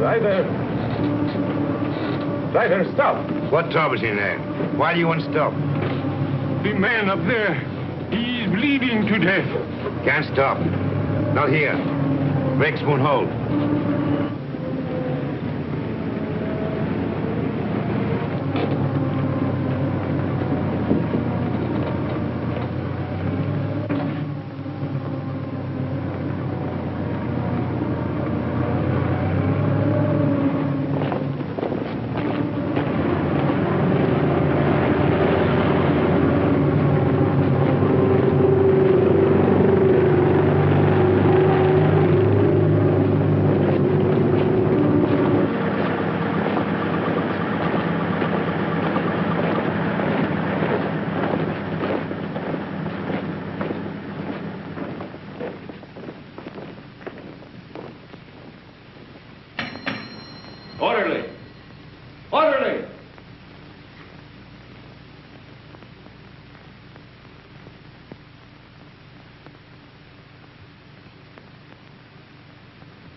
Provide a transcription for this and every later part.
Driver! Driver, stop! What troubles in there? Why do you want to stop? The man up there, he is bleeding to death. Can't stop. Not here. Brakes won't hold.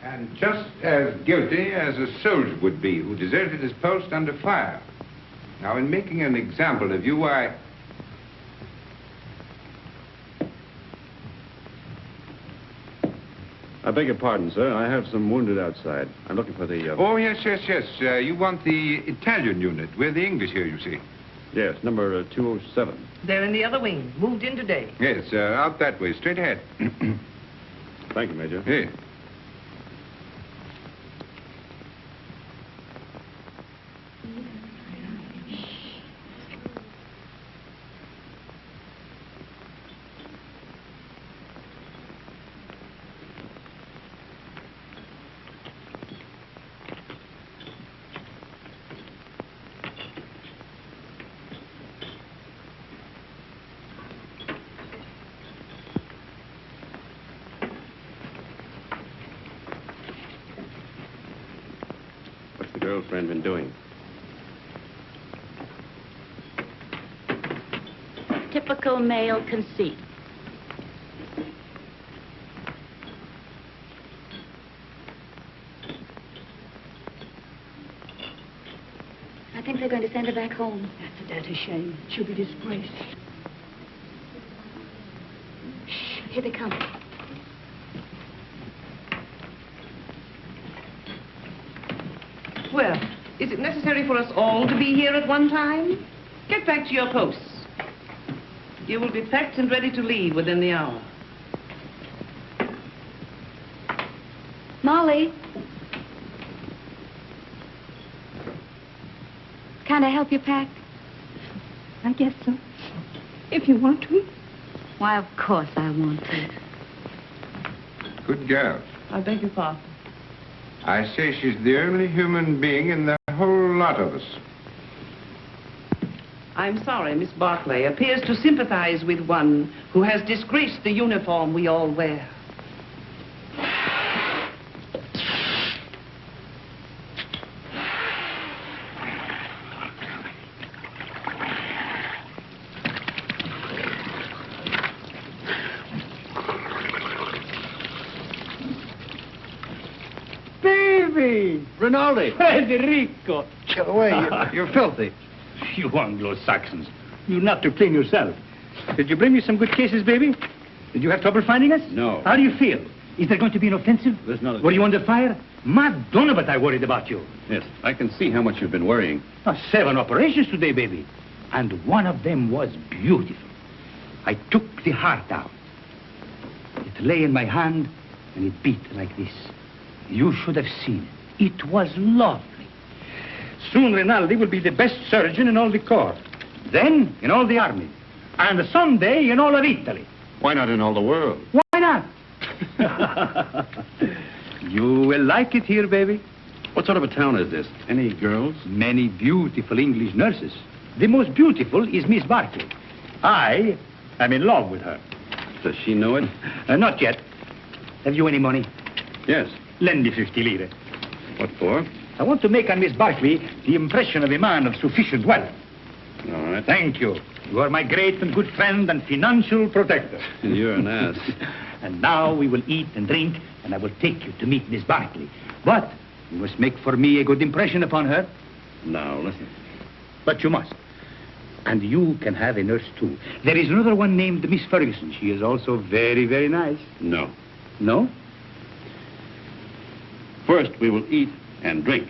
And just as guilty as a soldier would be who deserted his post under fire. Now, in making an example of you, I beg your pardon, sir. I have some wounded outside. I'm looking for the... Oh, yes. You want the Italian unit. We're the English here, you see. Yes, number 207. They're in the other wing. Moved in today. Yes, out that way, straight ahead. Thank you, Major. Here. Girlfriend been doing? Typical male conceit. I think they're going to send her back home. That's a dirty shame. She'll be disgraced. Shh, here they come. Well, is it necessary for us all to be here at one time? Get back to your posts. You will be packed and ready to leave within the hour. Molly. Can I help you pack? I guess so. If you want to. Why, of course I want to. Good girl. I beg your pardon. I say she's the only human being in the whole lot of us. I'm sorry, Miss Barclay appears to sympathize with one who has disgraced the uniform we all wear. Rinaldi. Federico. Get away. You're filthy. You Anglo-Saxons. You not to clean yourself. Did you bring me some good cases, baby? Did you have trouble finding us? No. How do you feel? Is there going to be an offensive? There's not. Were you under fire? Madonna, but I worried about you. Yes, I can see how much you've been worrying. 7 operations today, baby. And one of them was beautiful. I took the heart out. It lay in my hand, and it beat like this. You should have seen it. It was lovely. Soon Rinaldi will be the best surgeon in all the corps. Then in all the army. And someday in all of Italy. Why not in all the world? Why not? You will like it here, baby. What sort of a town is this? Any girls? Many beautiful English nurses. The most beautiful is Miss Barclay. I am in love with her. Does she know it? Not yet. Have you any money? Yes. Lend me 50 lire. What for? I want to make on Miss Barclay the impression of a man of sufficient wealth. All right. Thank you. You are my great and good friend and financial protector. You're an ass. And now we will eat and drink, and I will take you to meet Miss Barclay. But You must make for me a good impression upon her. Now, listen. But you must. And you can have a nurse, too. There is another one named Miss Ferguson. She is also very, very nice. No. No? First, we will eat and drink.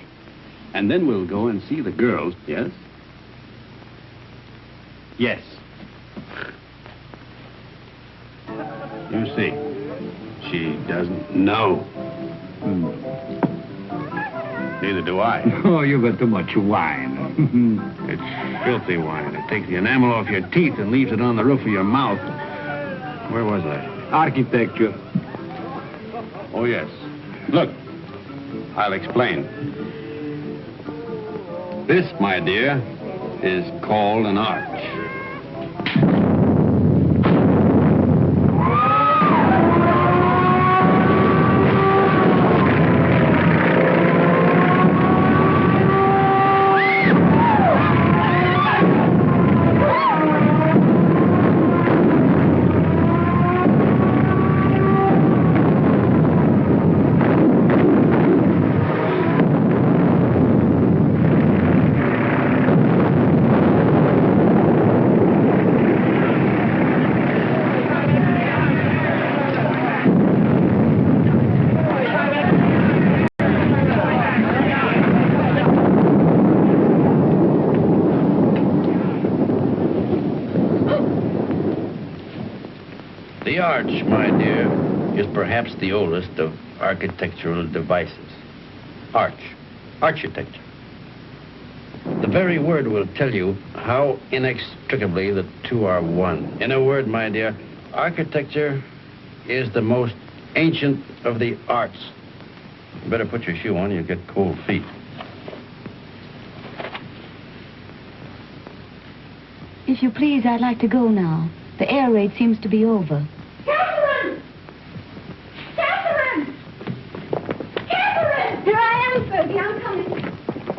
And then we'll go and see the girls, yes? Yes. You see, she doesn't know. Neither do I. Oh, you got too much wine. It's filthy wine. It takes the enamel off your teeth and leaves it on the roof of your mouth. Where was I? Architecture. Oh, yes. Look, I'll explain. This, my dear, is called an arch. The arch, my dear, is perhaps the oldest of architectural devices. Architecture. The very word will tell you how inextricably the two are one. In a word, my dear, architecture is the most ancient of the arts. You better put your shoe on, you'll get cold feet. If you please, I'd like to go now. The air raid seems to be over. Catherine! Catherine! Catherine! Here I am, Fergie. I'm coming.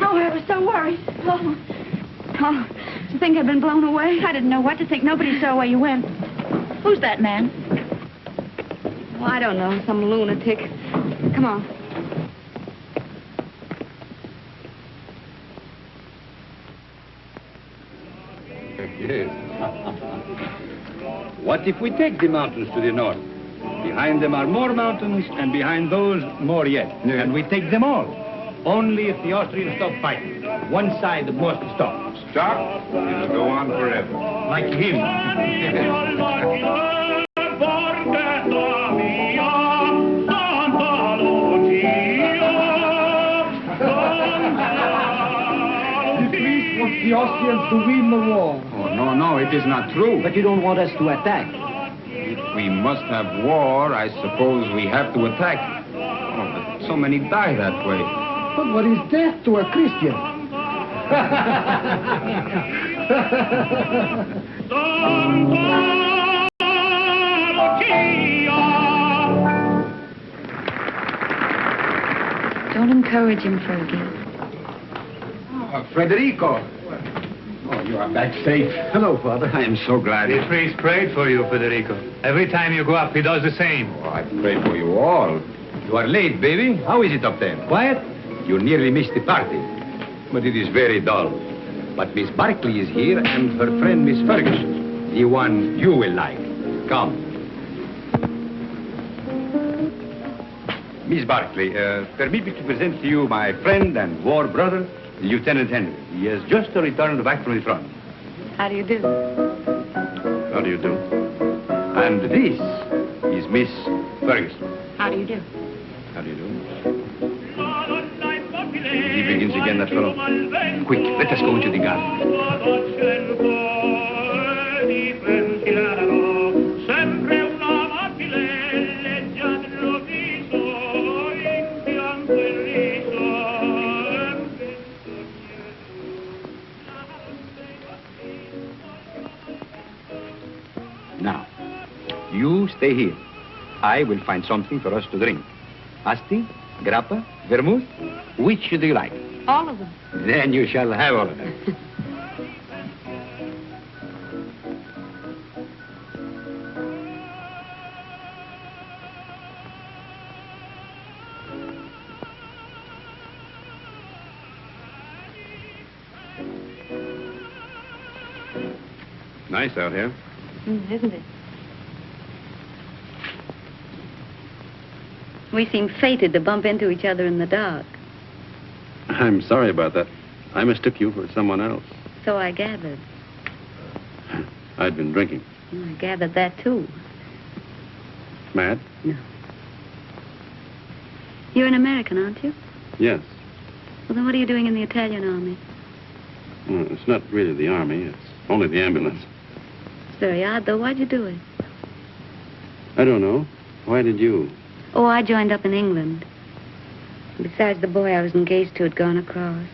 Oh, I was so worried. Oh, did you think I'd been blown away? I didn't know what to think. Nobody saw where you went. Who's that man? Oh, I don't know. Some lunatic. Come on. Yes. What if we take the mountains to the north? Behind them are more mountains, and behind those, more yet. Yeah. And we take them all. Only if the Austrians stop fighting. One side must stop. Stop? It'll go on forever. Like him. The Austrians to win the war. Oh, no, it is not true. But you don't want us to attack. If we must have war, I suppose we have to attack. Oh, but so many die that way. But what is death to a Christian? Don't encourage him, Fergie. Federico. Oh, you are back safe. Hello, Father. I am so glad. The priest prayed for you, Federico. Every time you go up, he does the same. Oh, I pray for you all. You are late, baby. How is it up there? Quiet? You nearly missed the party. But it is very dull. But Miss Barkley is here and her friend Miss Ferguson. The one you will like. Come. Miss Barkley, permit me to present to you my friend and war brother, Lieutenant Henry. He has just returned back from the front. How do you do? How do you do? And this is Miss Ferguson. How do you do? How do you do? He begins again, that fellow. Quick, let us go into the garden. Now, you stay here. I will find something for us to drink. Asti, grappa, vermouth, which do you like? All of them. Then you shall have all of them. Nice out here. Isn't it? We seem fated to bump into each other in the dark. I'm sorry about that. I mistook you for someone else. So I gathered. I'd been drinking. I gathered that, too. Mad? No. You're an American, aren't you? Yes. Well, then what are you doing in the Italian army? Well, it's not really the army. It's only the ambulance. It's very odd, though. Why'd you do it? I don't know. Why did you? Oh, I joined up in England. Besides, the boy I was engaged to had gone across.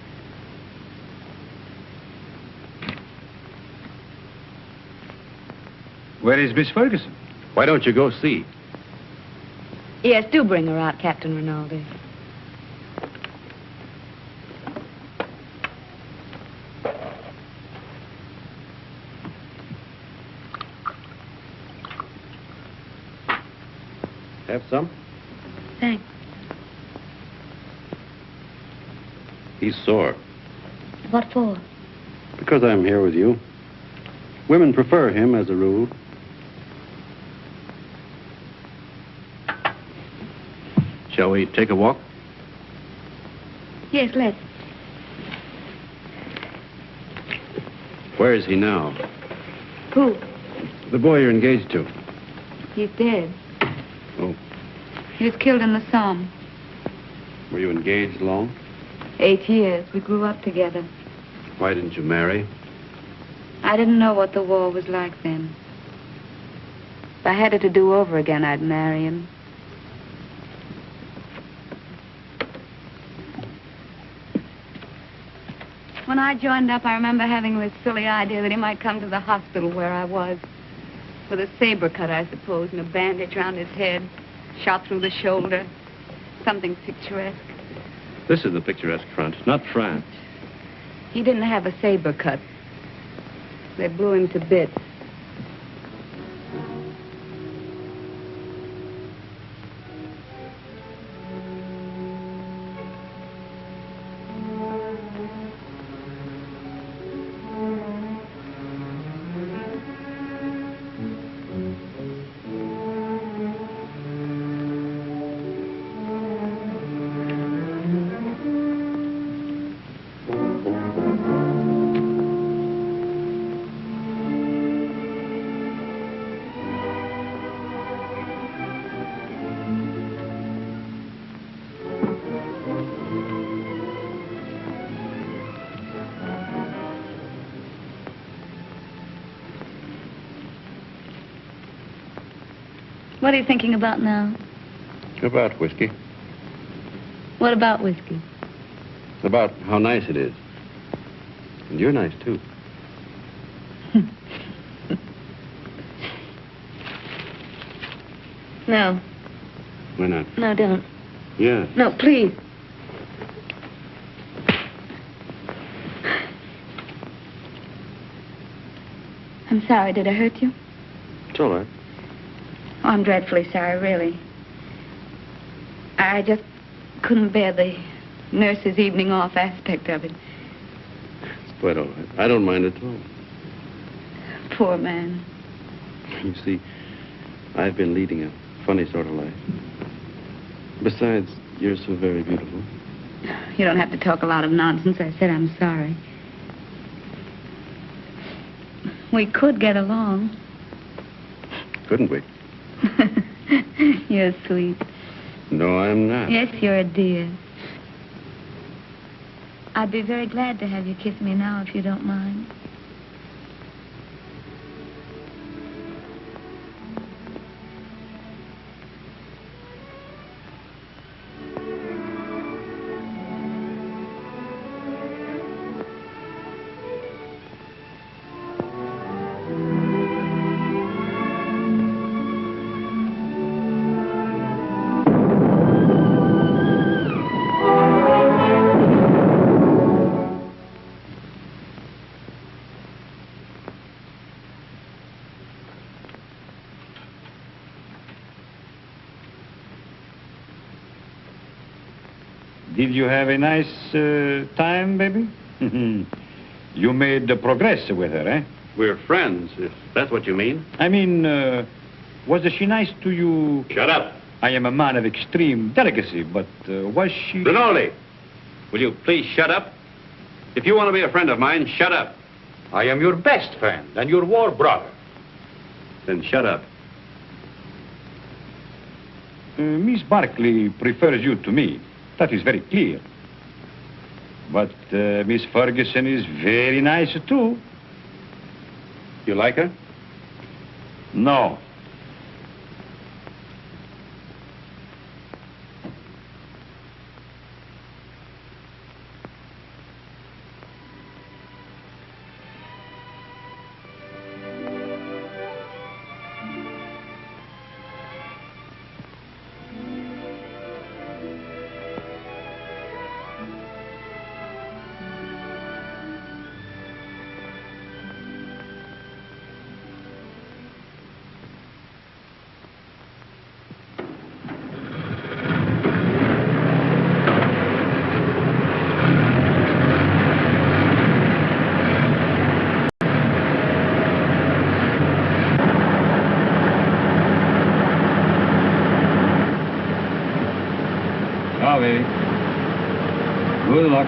Where is Miss Ferguson? Why don't you go see? Yes, do bring her out, Captain Rinaldi. Have some? Thanks. He's sore. What for? Because I'm here with you. Women prefer him as a rule. Shall we take a walk? Yes, let's. Where is he now? Who? The boy you're engaged to. He's dead. Oh. He was killed in the Somme. Were you engaged long? 8 years. We grew up together. Why didn't you marry? I didn't know what the war was like then. If I had it to do over again, I'd marry him. When I joined up, I remember having this silly idea that he might come to the hospital where I was. With a saber cut, I suppose, and a bandage around his head, shot through the shoulder. Something picturesque. This is the picturesque front, not France. He didn't have a saber cut. They blew him to bits. What are you thinking about now? About whiskey. What about whiskey? About how nice it is. And you're nice, too. No. Why not? No, don't. Yeah. No, please. I'm sorry. Did I hurt you? It's all right. Oh, I'm dreadfully sorry, really. I just couldn't bear the nurse's evening off aspect of it. It's quite all right. I don't mind at all. Poor man. You see, I've been leading a funny sort of life. Besides, you're so very beautiful. You don't have to talk a lot of nonsense. I said I'm sorry. We could get along. Couldn't we? You're sweet. No, I'm not. Yes, you're a dear. I'd be very glad to have you kiss me now, if you don't mind. Did you have a nice time, baby? You made progress with her, eh? We're friends, if that's what you mean. I mean, was she nice to you? Shut up. I am a man of extreme delicacy, but was she... Rinaldi, will you please shut up? If you want to be a friend of mine, shut up. I am your best friend and your war brother. Then shut up. Miss Barclay prefers you to me. That is very clear. But Miss Ferguson is very nice, too. You like her? No. Baby. Good luck.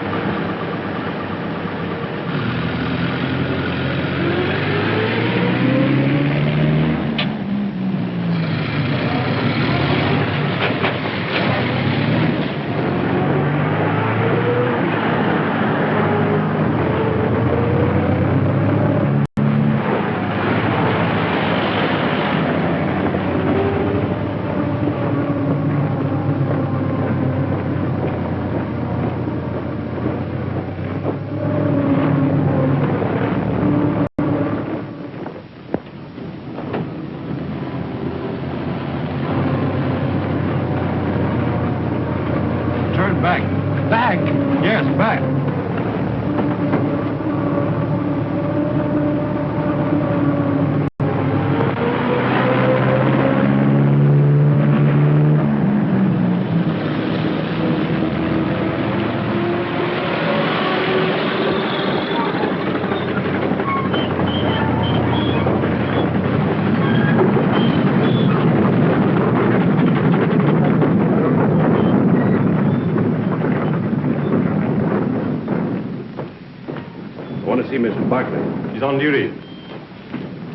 See Mr. Barclay. He's on duty.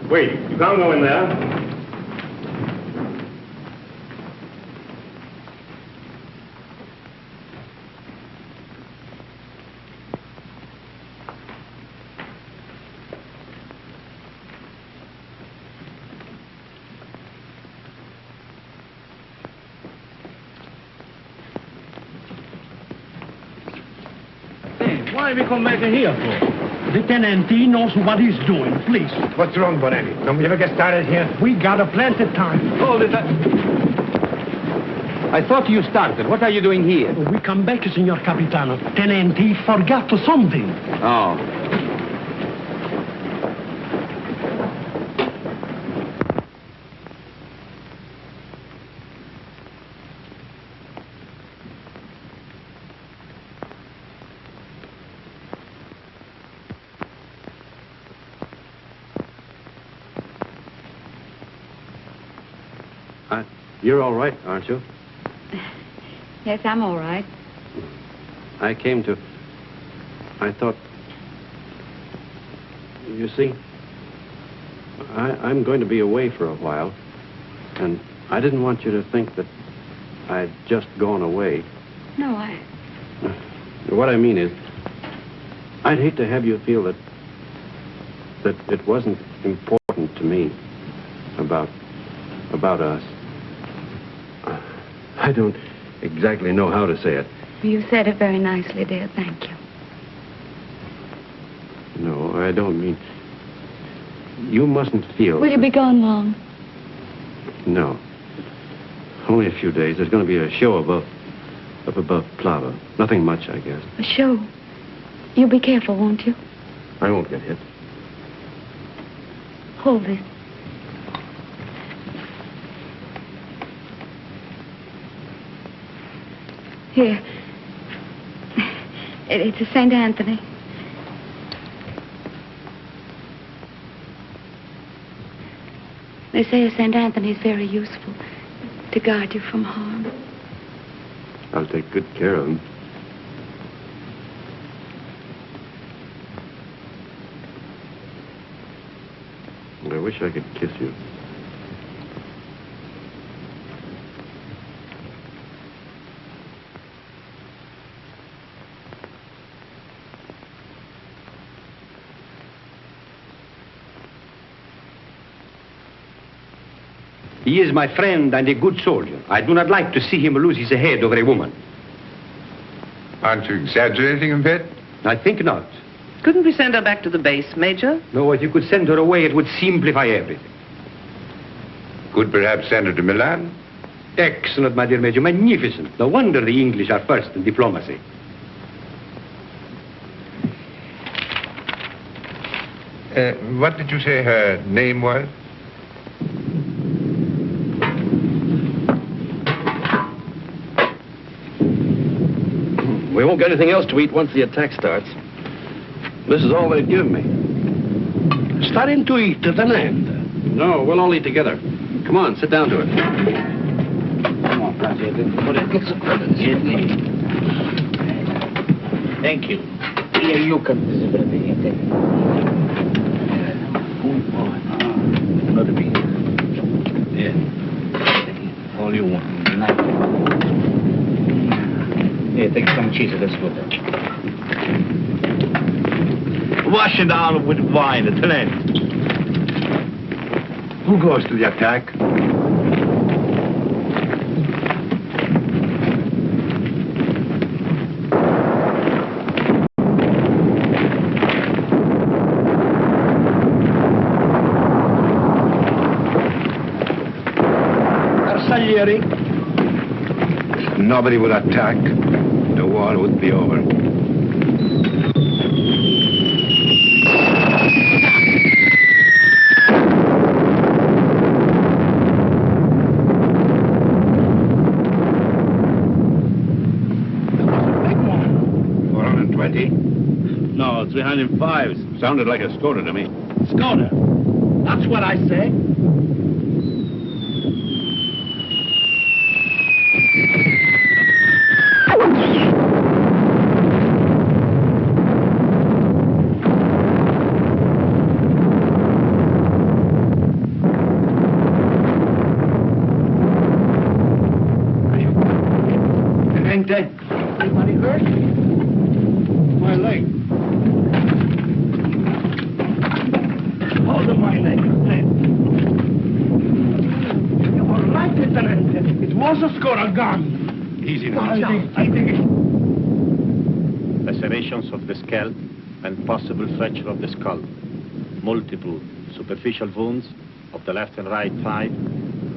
Wait, you can't go in there. Hey, why we come back here for? The tenant knows what he's doing, please. What's wrong, Bonetti? Don't we ever get started here? We got a plenty of time. Hold it. I thought you started. What are you doing here? We come back, Signor Capitano. Tenant forgot something. Oh. You're all right, aren't you? Yes, I'm all right. I thought... You see, I'm going to be away for a while, and I didn't want you to think that I'd just gone away. No, What I mean is, I'd hate to have you feel that it wasn't important to me about us. I don't exactly know how to say it. You said it very nicely, dear. Thank you. No, I don't mean... You mustn't feel... Will you be gone long? No. Only a few days. There's going to be a show up above Plava. Nothing much, I guess. A show? You'll be careful, won't you? I won't get hit. Hold it. Here. It's a St. Anthony. They say St. Anthony's very useful to guard you from harm. I'll take good care of him. I wish I could kiss you. He is my friend and a good soldier. I do not like to see him lose his head over a woman. Aren't you exaggerating a bit? I think not. Couldn't we send her back to the base, Major? No, if you could send her away, it would simplify everything. Could perhaps send her to Milan? Excellent, my dear Major. Magnificent. No wonder the English are first in diplomacy. What did you say her name was? We won't get anything else to eat once the attack starts. This is all they've given me. Starting to eat at an end. No, we'll all eat together. Come on, sit down to it. Come on, Francis. Thank you. Here, you can Another piece. Yeah. All you want. Here, take some cheese. Let's go. Wash it down with wine at an end. Who goes to the attack? If nobody would attack, the war would be over. No, 305s. Sounded like a Skoda to me. Skoda. That's what I say. Anybody hurt? My leg. Hold on my leg. You were right, Lieutenant. It was a Skoda gun. Easy now. I think it... Lacerations of the scalp and possible fracture of the skull. Multiple superficial wounds of the left and right thigh,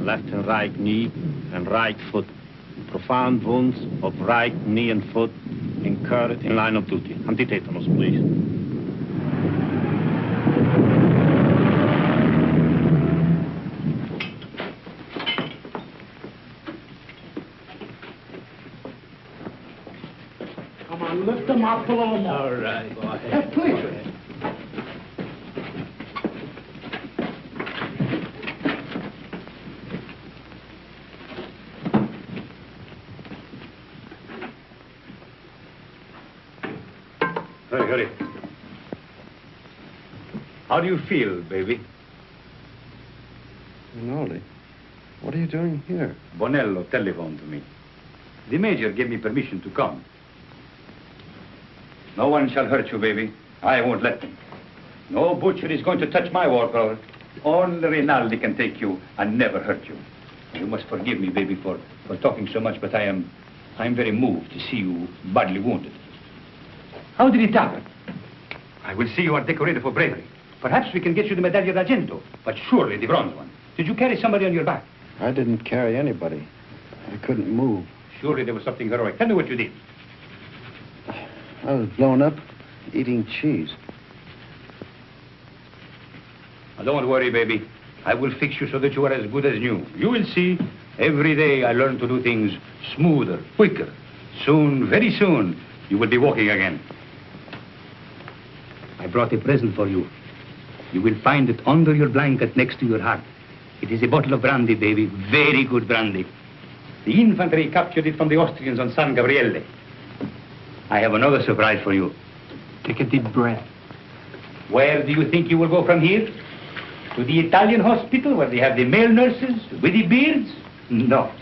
left and right knee, and right foot. Profound wounds of right knee and foot incurred in line of duty. Antitetanus, please. Come on, lift them up a little more. All right, go ahead. Hey, please. Hurry. How do you feel, baby? Nolly, what are you doing here? Bonello telephoned to me. The major gave me permission to come. No one shall hurt you, baby. I won't let them. No butcher is going to touch my war color. Only Rinaldi can take you and never hurt you. You must forgive me, baby, for talking so much, but I'm very moved to see you badly wounded. How did it happen? I will see you are decorated for bravery. Perhaps we can get you the Medaglia d'Argento, but surely the bronze one. Did you carry somebody on your back? I didn't carry anybody. I couldn't move. Surely there was something heroic. Tell me what you did. I was blown up eating cheese. Now, don't worry, baby. I will fix you so that you are as good as new. You will see. Every day I learn to do things smoother, quicker. Soon, very soon, you will be walking again. I brought a present for you. You will find it under your blanket next to your heart. It is a bottle of brandy, baby. Very good brandy. The infantry captured it from the Austrians on San Gabriele. I have another surprise for you. Take a deep breath. Where do you think you will go from here? To the Italian hospital where they have the male nurses with the beards? No.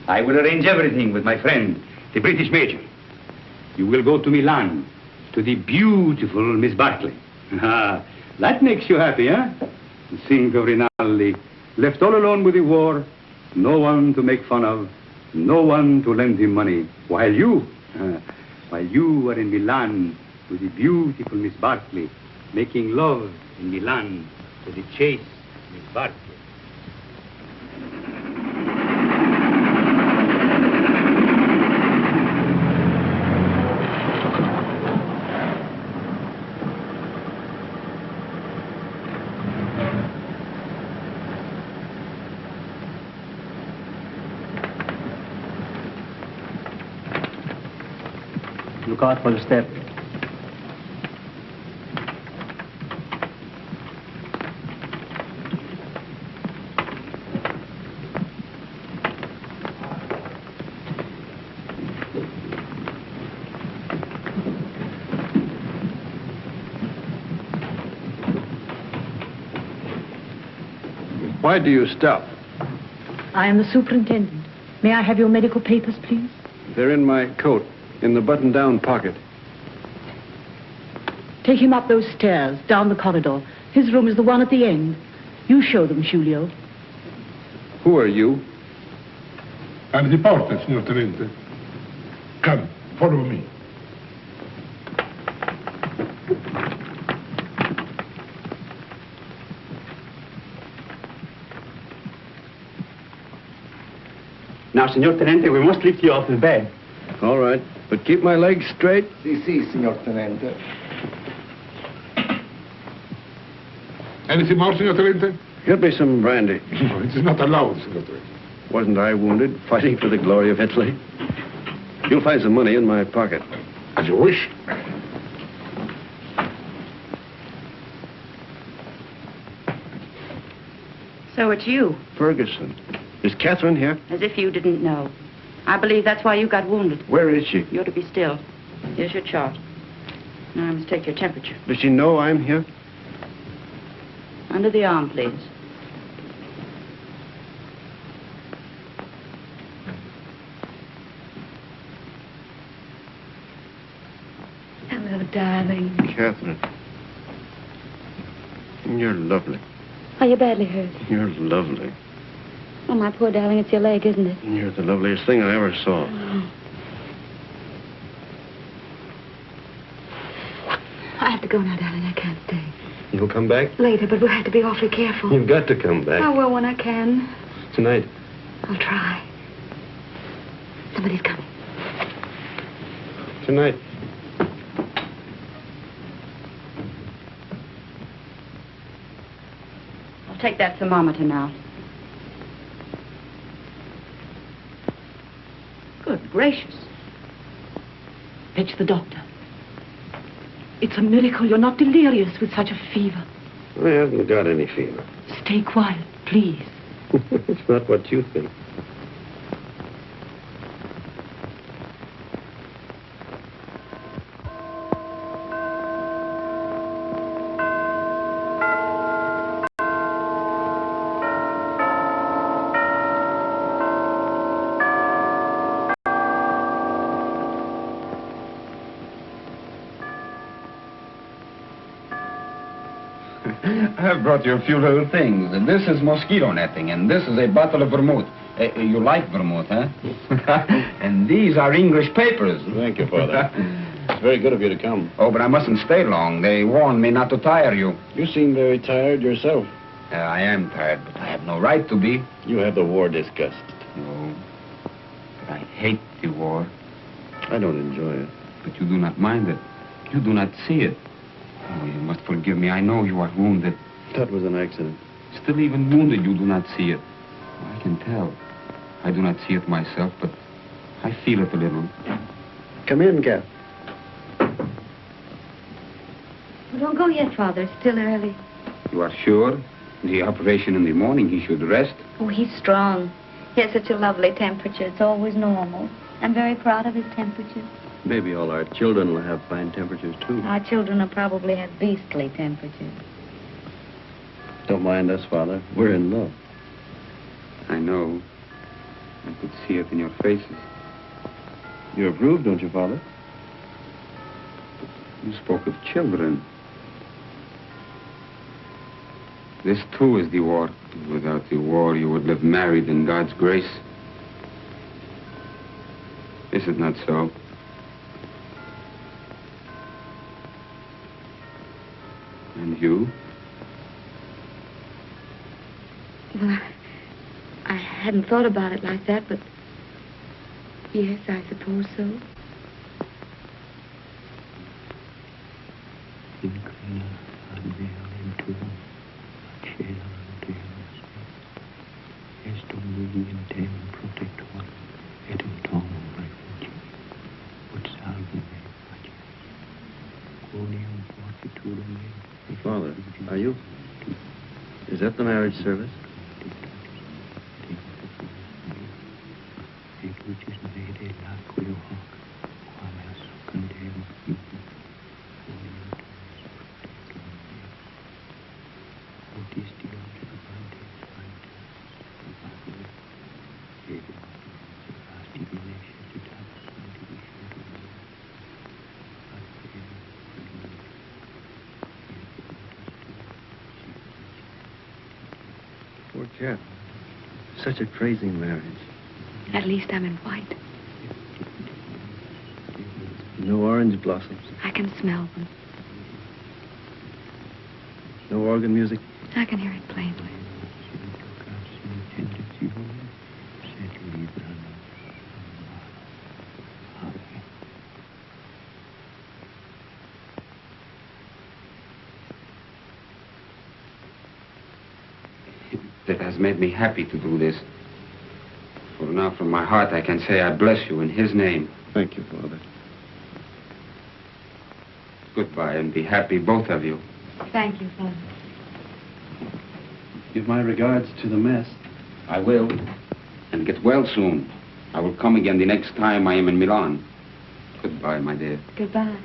I will arrange everything with my friend, the British major. You will go to Milan, to the beautiful Miss Barclay. Ah, that makes you happy, huh? Think of Rinaldi, left all alone with the war, no one to make fun of, no one to lend him money, while you are in Milan with the beautiful Miss Barclay, making love in Milan to the chaste Miss Barclay. Look out for the step. Why do you stop? I am the superintendent. May I have your medical papers, please? They're in my coat, in the button-down pocket. Take him up those stairs, down the corridor. His room is the one at the end. You show them, Giulio. Who are you? I'm the porter, signor Tenente. Come, follow me. Now, Signor Tenente, we must lift you off the bed. All right, but keep my legs straight. Si, signor Tenente. Anything more, signor Tenente? Get me some brandy. No, it is not allowed, signor Tenente. Wasn't I wounded, fighting for the glory of Italy? You'll find some money in my pocket. As you wish. So it's you. Ferguson. Is Catherine here? As if you didn't know. I believe that's why you got wounded. Where is she? You're to be still. Here's your chart. Now I must take your temperature. Does she know I'm here? Under the arm, please. Hello, darling. Catherine. You're lovely. Are you badly hurt? You're lovely. Oh, my poor darling, it's your leg, isn't it? You're the loveliest thing I ever saw. I have to go now, darling. I can't stay. You'll come back? Later, but we'll have to be awfully careful. You've got to come back. I will when I can. Tonight. I'll try. Somebody's coming. Tonight. I'll take that thermometer now. Good gracious. Fetch the doctor. It's a miracle you're not delirious with such a fever. I haven't got any fever. Stay quiet, please. It's not what you think. I've brought you a few little things. This is mosquito netting, and this is a bottle of vermouth. You like vermouth, huh? And these are English papers. Thank you, Father. It's very good of you to come. Oh, but I mustn't stay long. They warned me not to tire you. You seem very tired yourself. I am tired, but I have no right to be. You have the war disgust. No, but I hate the war. I don't enjoy it. But you do not mind it. You do not see it. Oh, you must forgive me. I know you are wounded. That was an accident. Still, even wounded, you do not see it. Oh, I can tell. I do not see it myself, but I feel it a little. Come in, Cap. Well, don't go yet, Father. It's still early. You are sure? The operation in the morning, he should rest. Oh, he's strong. He has such a lovely temperature. It's always normal. I'm very proud of his temperature. Maybe all our children will have fine temperatures, too. Our children will probably have beastly temperatures. Don't mind us, Father. We're in love. I know. I could see it in your faces. You approve, don't you, Father? You spoke of children. This, too, is the war. Without the war, you would live married in God's grace. Is it not so? And you? Well, I hadn't thought about it like that, but yes, I suppose so. Father, are you? Is that the marriage service? Poor chap. Such a crazy marriage. At least I'm in white. No orange blossoms. I can smell them. No organ music. I can hear it plainly. That has made me happy to do this. For now, from my heart, I can say I bless you in his name. Thank you, Father. Goodbye, and be happy, both of you. Thank you, Father. Give my regards to the mess. I will. And get well soon. I will come again the next time I am in Milan. Goodbye, my dear. Goodbye.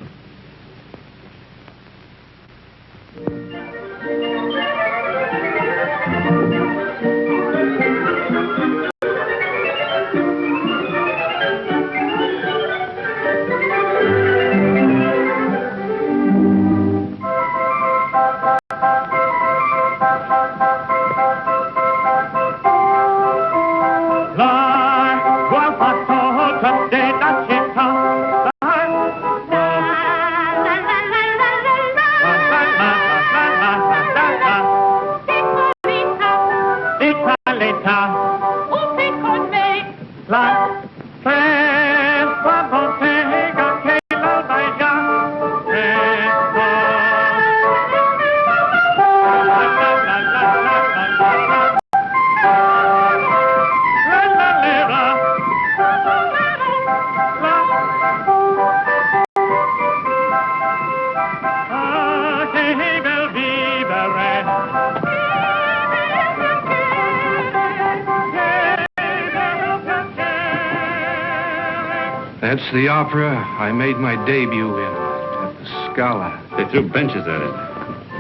That's the opera I made my debut in at the Scala. They threw benches at it.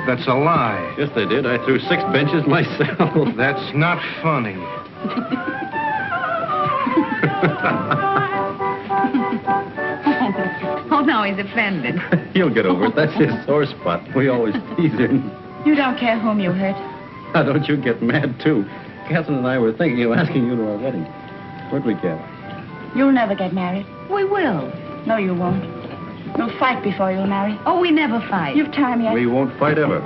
That's a lie. Yes, they did. I threw 6 benches myself. That's not funny. Oh, no, he's offended. He'll get over it. That's his sore spot. We always tease him. You don't care whom you hurt. Now, don't you get mad, too. Catherine and I were thinking of asking you to our wedding. What'd we get? You'll never get married. We will. No, you won't. You'll fight before you'll marry. Oh, we never fight. You've time yet. We won't fight ever.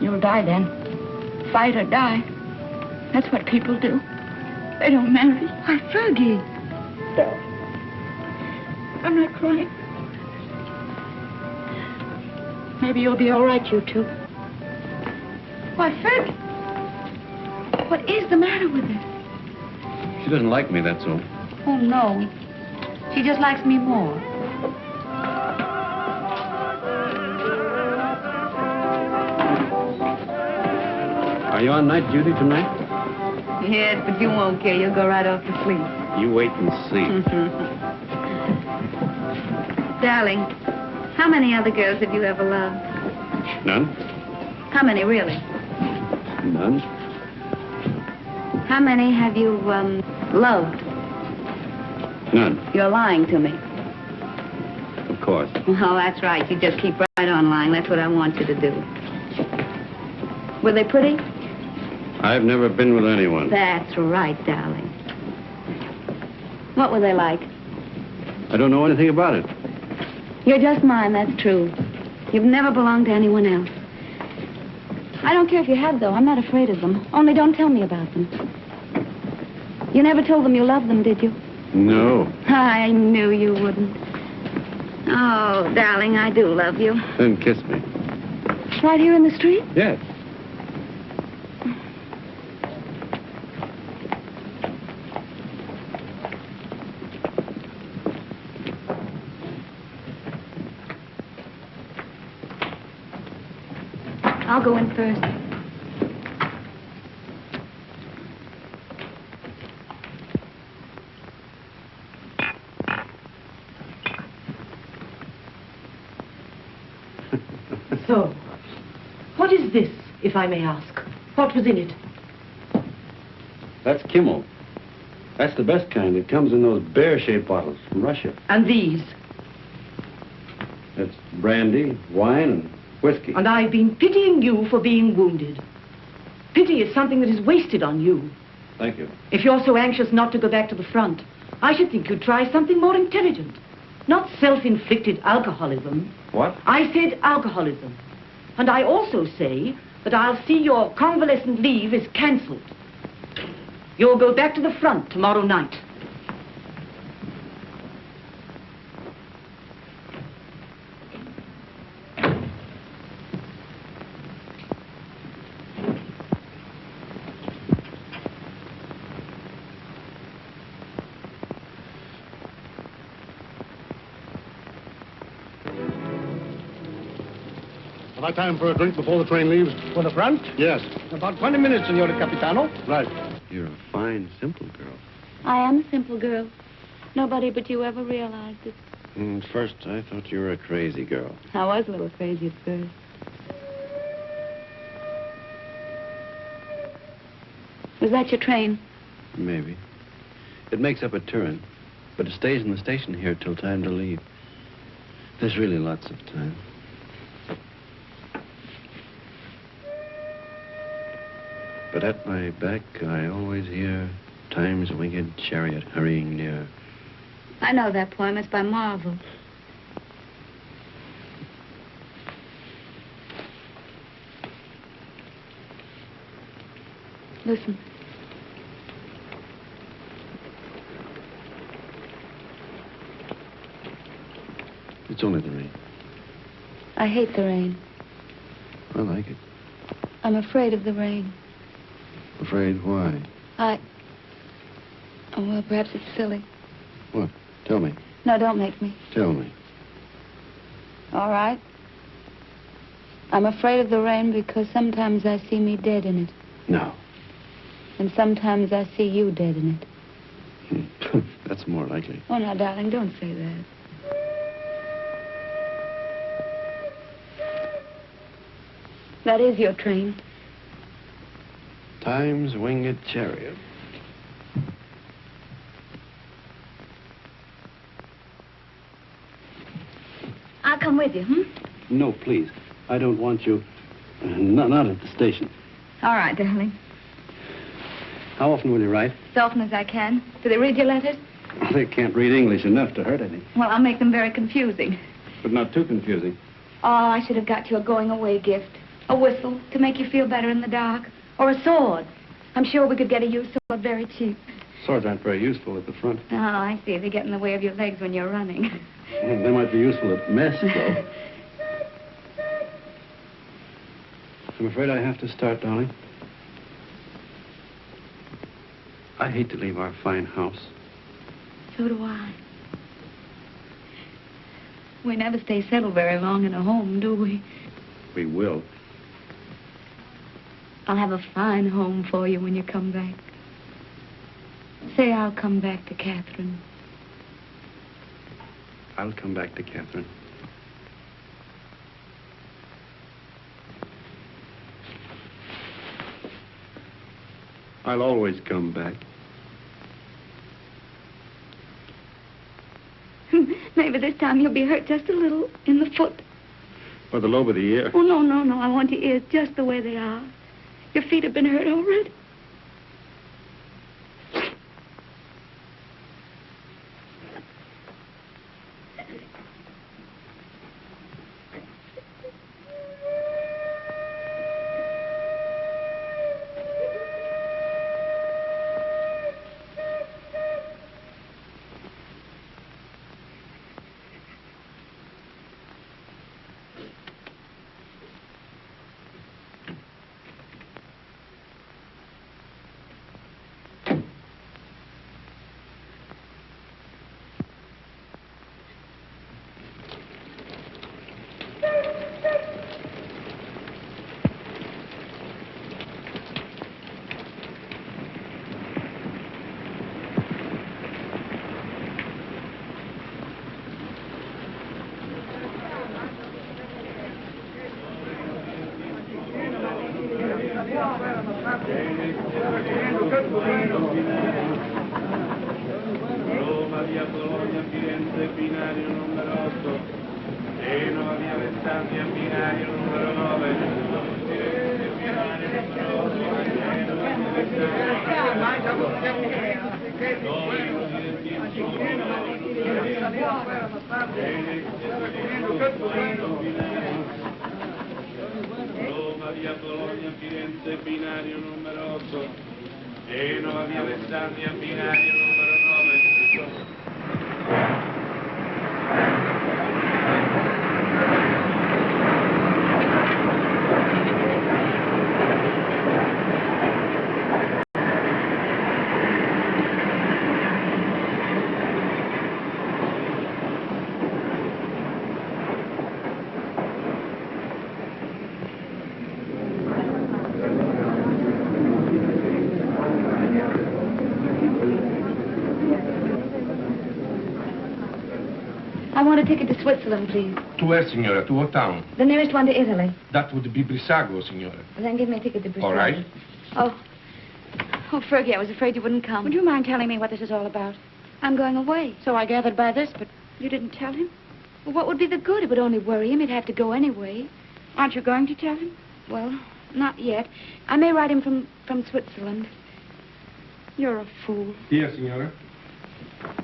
You'll die then. Fight or die. That's what people do. They don't marry. Why, Fergie. I'm not crying. Maybe you'll be all right, you two. Why, Fergie. What is the matter with her? She doesn't like me, that's all. Oh, no. She just likes me more. Are you on night duty tonight? Yes, but you won't care. You'll go right off to sleep. You wait and see. Darling, how many other girls have you ever loved? None? How many, really? None? How many have you, loved? None. You're lying to me. Of course. Oh, that's right. You just keep right on lying. That's what I want you to do. Were they pretty? I've never been with anyone. That's right, darling. What were they like? I don't know anything about it. You're just mine, that's true. You've never belonged to anyone else. I don't care if you have, though. I'm not afraid of them. Only don't tell me about them. You never told them you loved them, did you? No. I knew you wouldn't. Oh, darling, I do love you. Then kiss me. Right here in the street? Yes. I'll go in first. So, what is this, if I may ask? What was in it? That's Kimmel. That's the best kind. It comes in those bear-shaped bottles from Russia. And these? That's brandy, wine, and whiskey. And I've been pitying you for being wounded. Pity is something that is wasted on you. Thank you. If you're so anxious not to go back to the front, I should think you'd try something more intelligent. Not self-inflicted alcoholism. What? I said alcoholism. And I also say that I'll see your convalescent leave is cancelled. You'll go back to the front tomorrow night. Have I time for a drink before the train leaves? For the front? Yes. About 20 minutes, Signore Capitano. Right. You're a fine, simple girl. I am a simple girl. Nobody but you ever realized it. At first, I thought you were a crazy girl. I was a little crazy at first. Was that your train? Maybe. It makes up at Turin, but it stays in the station here till time to leave. There's really lots of time. But at my back, I always hear time's winged chariot hurrying near. I know that poem. It's by Marvel. Listen. It's only the rain. I hate the rain. I like it. I'm afraid of the rain. Afraid why? Oh, well, perhaps it's silly. What? Tell me. No, don't make me. Tell me. All right. I'm afraid of the rain because sometimes I see me dead in it. No. And sometimes I see you dead in it. That's more likely. Oh, now, darling, don't say that. That is your train. Time's winged chariot. I'll come with you, No, please. I don't want you. Not at the station. All right, darling. How often will you write? As often as I can. Do they read your letters? They can't read English enough to hurt any. Well, I'll make them very confusing. But not too confusing. Oh, I should have got you a going-away gift. A whistle to make you feel better in the dark. Or a sword. I'm sure we could get a used sword very cheap. Swords aren't very useful at the front. Oh, I see. They get in the way of your legs when you're running. They might be useful at mess, though. I'm afraid I have to start, darling. I hate to leave our fine house. So do I. We never stay settled very long in a home, do we? We will. I'll have a fine home for you when you come back. Say I'll come back to Catherine. I'll come back to Catherine. I'll always come back. Maybe this time you'll be hurt just a little in the foot. Or the lobe of the ear. Oh, no, no, no. I want your ears just the way they are. Your feet have been hurt already. Roma, via Bologna, Firenze, binario numero 8. Genova, via Alessandria, binario numero 9. Firenze, binario numero 8. Genova, Roma, via Bologna, Firenze, binario numero 8. Genova, via Alessandria, binario numero 9. I want a ticket to Switzerland, please. To where, signora? To what town? The nearest one to Italy. That would be Brissago, signora. Well, then give me a ticket to Brazil. All right. Oh, Fergie, I was afraid you wouldn't come. Would you mind telling me what this is all about? I'm going away. So I gathered by this, but You didn't tell him? Well, what would be the good? It would only worry him. He'd have to go anyway. aren't you going to tell him? Well, not yet. I may write him from Switzerland. You're a fool. Here, signora.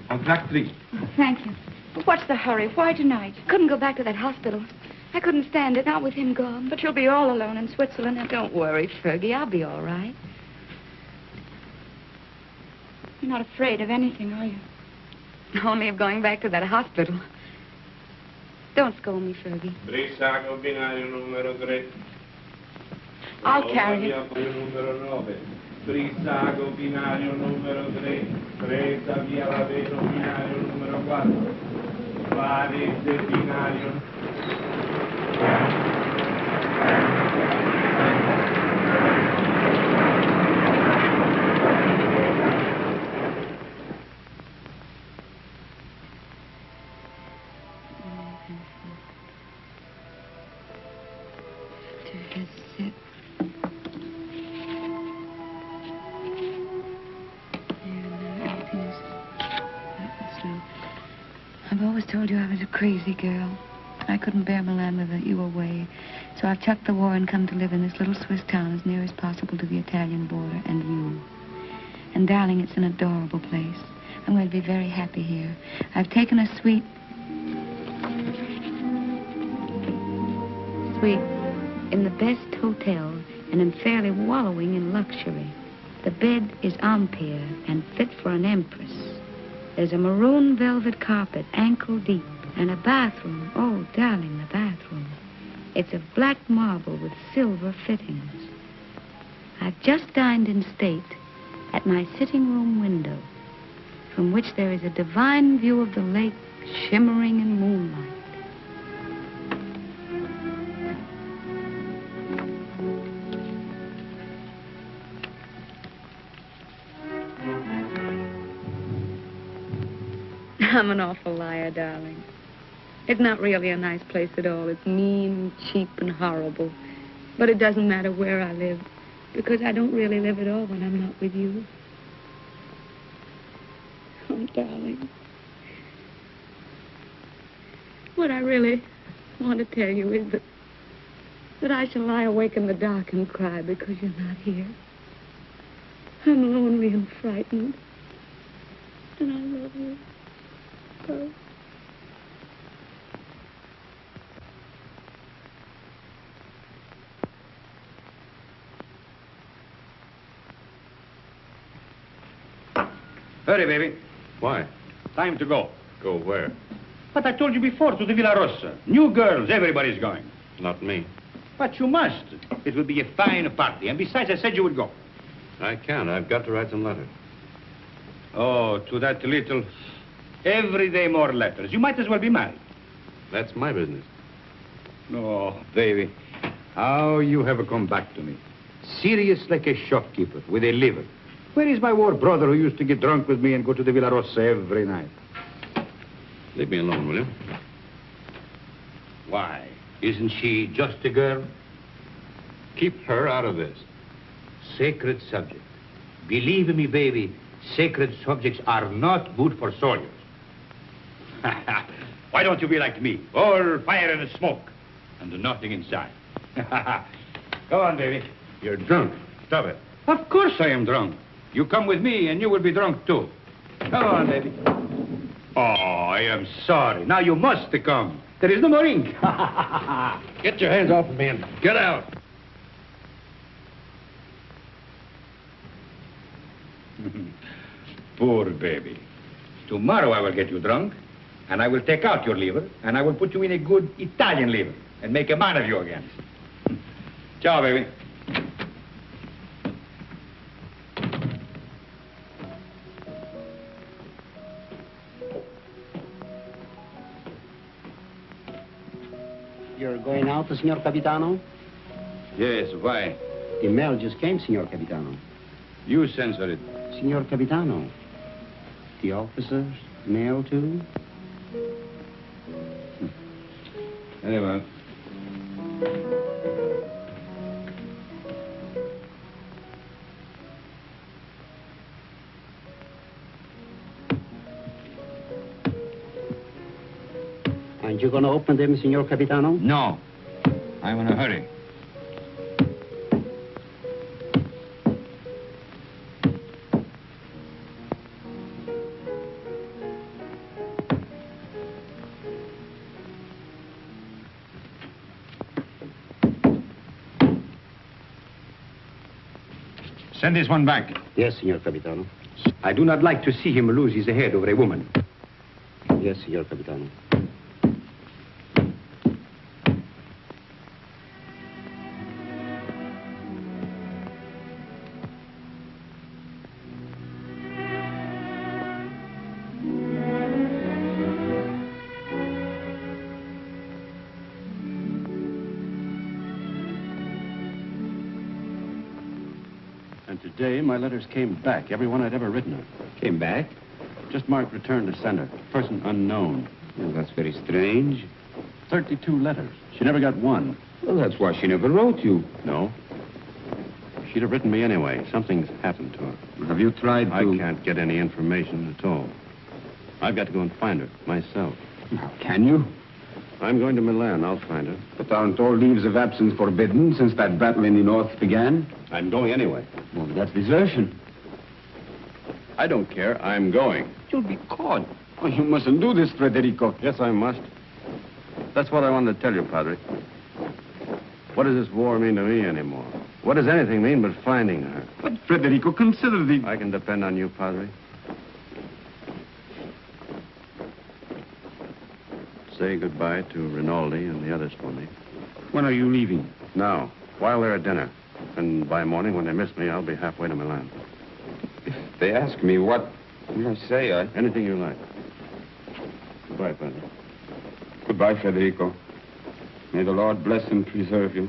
On track 3. Oh, thank you. But what's the hurry? Why tonight? Couldn't go back to that hospital. I couldn't stand it, not with him gone. But you'll be all alone in Switzerland. Now, don't worry, Fergie. I'll be all right. You're not afraid of anything, are you? Only of going back to that hospital. Don't scold me, Fergie. Brissago, binario numero 3. I'll carry you. Numero 9. Brissago, binario numero 3. Presa, via Laveno, binario numero 4. Varese, binario. I've always told you I was a crazy girl. I couldn't bear Milan without you away. So I've chucked the war and come to live in this little Swiss town as near as possible to the Italian border and you. And, darling, it's an adorable place. I'm going to be very happy here. I've taken a suite in the best hotel and am fairly wallowing in luxury. The bed is Empire and fit for an empress. There's a maroon velvet carpet, ankle deep, and a bathroom. Oh, darling, the bathroom. It's of black marble with silver fittings. I've just dined in state at my sitting room window, from which there is a divine view of the lake shimmering in moonlight. I'm an awful liar, darling. It's not really a nice place at all. It's mean, cheap, and horrible. But it doesn't matter where I live, because I don't really live at all when I'm not with you. Oh, darling. What I really want to tell you is that I shall lie awake in the dark and cry because you're not here. I'm lonely and frightened. And I love you so. Hurry, baby. Why? Time to go. Go where? But I told you before, to the Villa Rossa. New girls, everybody's going. Not me. But you must. It will be a fine party. And besides, I said you would go. I can't. I've got to write some letters. Oh, to that little... Every day more letters. You might as well be married. That's my business. Oh, baby. How you have come back to me. Serious like a shopkeeper with a liver. Where is my war brother who used to get drunk with me and go to the Villa Rossa every night? Leave me alone, will you? Why? Isn't she just a girl? Keep her out of this. Sacred subject. Believe me, baby, sacred subjects are not good for soldiers. Why don't you be like me? All fire and smoke, and nothing inside. Go on, baby. You're drunk. Stop it. Of course I am drunk. You come with me, and you will be drunk, too. Come on, baby. Oh, I am sorry. Now you must come. There is no more ink. Get your hands off of me and get out. Poor baby. Tomorrow I will get you drunk, and I will take out your liver, and I will put you in a good Italian liver, and make a man of you again. Ciao, baby. You're going out, Signor Capitano? Yes, why? The mail just came, Signor Capitano. You censor it. Signor Capitano, the officers mail too? Very well. Aren't you going to open them, Signor Capitano? No. I'm in a hurry. Send this one back. Yes, Signor Capitano. I do not like to see him lose his head over a woman. Yes, Signor Capitano. Today, my letters came back, every one I'd ever written her. Came back? Just marked return to sender. Person unknown. Well, that's very strange. 32 letters. She never got one. Well, that's why she never wrote you. No. She'd have written me anyway. Something's happened to her. Have you tried to... I can't get any information at all. I've got to go and find her myself. How can you? I'm going to Milan. I'll find her. But aren't all leaves of absence forbidden since that battle in the north began? I'm going anyway. Well, that's desertion. I don't care. I'm going. You'll be caught. Oh, you mustn't do this, Federico. Yes, I must. That's what I wanted to tell you, Padre. What does this war mean to me anymore? What does anything mean but finding her? But, Federico, consider the... I can depend on you, Padre. Say goodbye to Rinaldi and the others for me. When are you leaving? Now, while they're at dinner. And by morning, when they miss me, I'll be halfway to Milan. If they ask me what will I say, Anything you like. Goodbye, Padre. Goodbye, Federico. May the Lord bless and preserve you.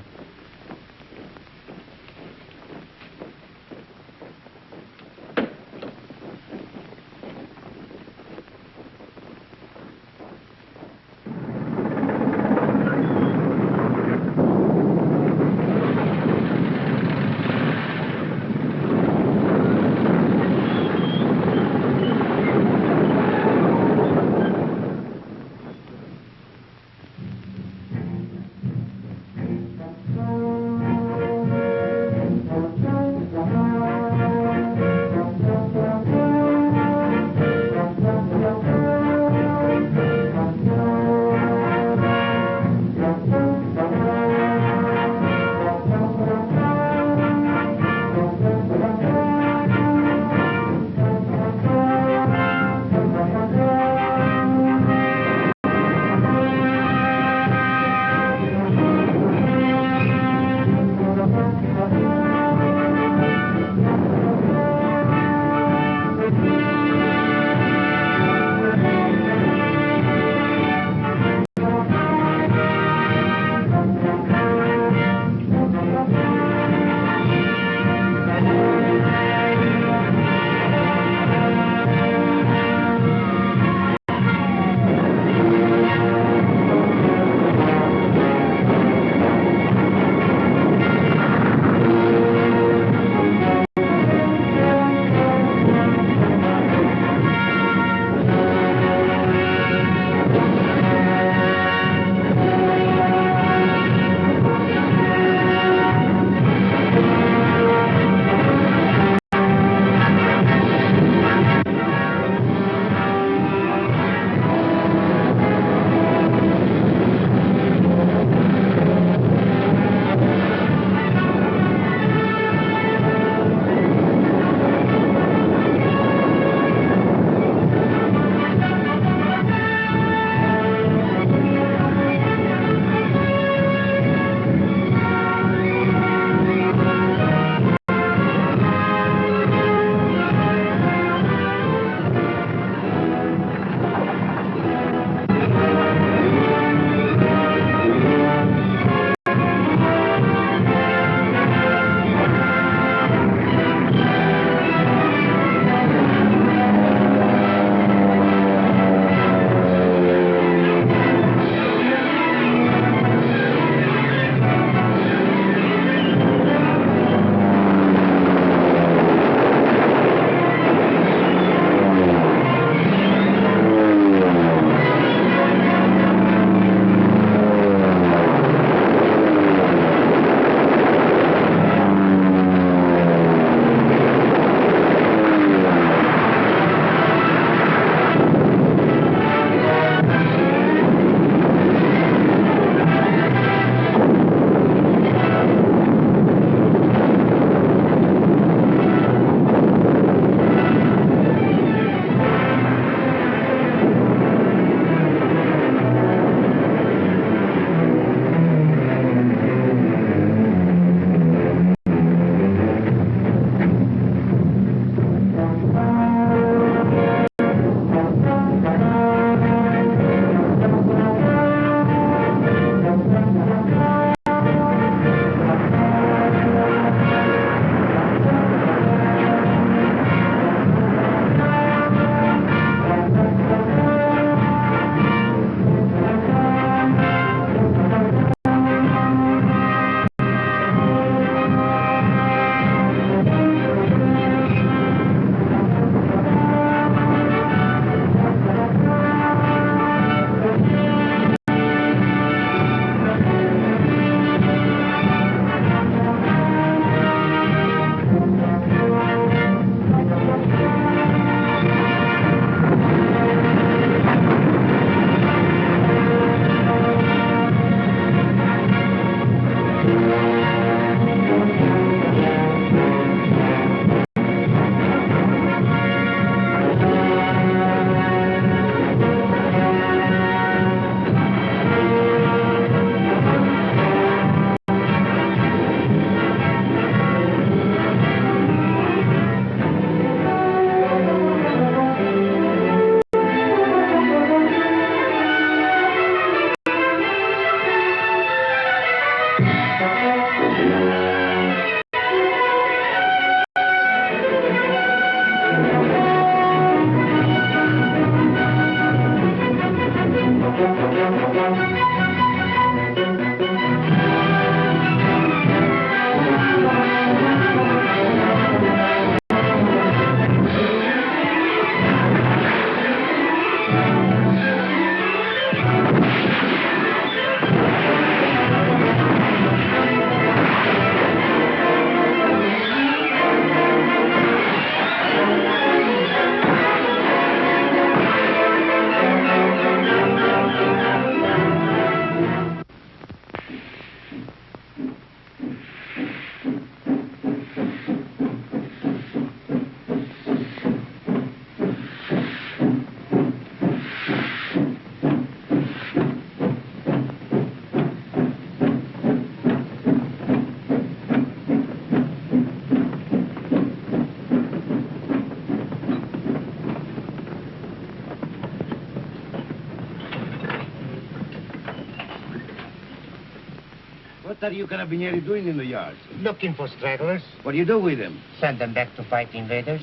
What are you carabinieri doing in the yard? Looking for stragglers. What do you do with them? Send them back to fight invaders.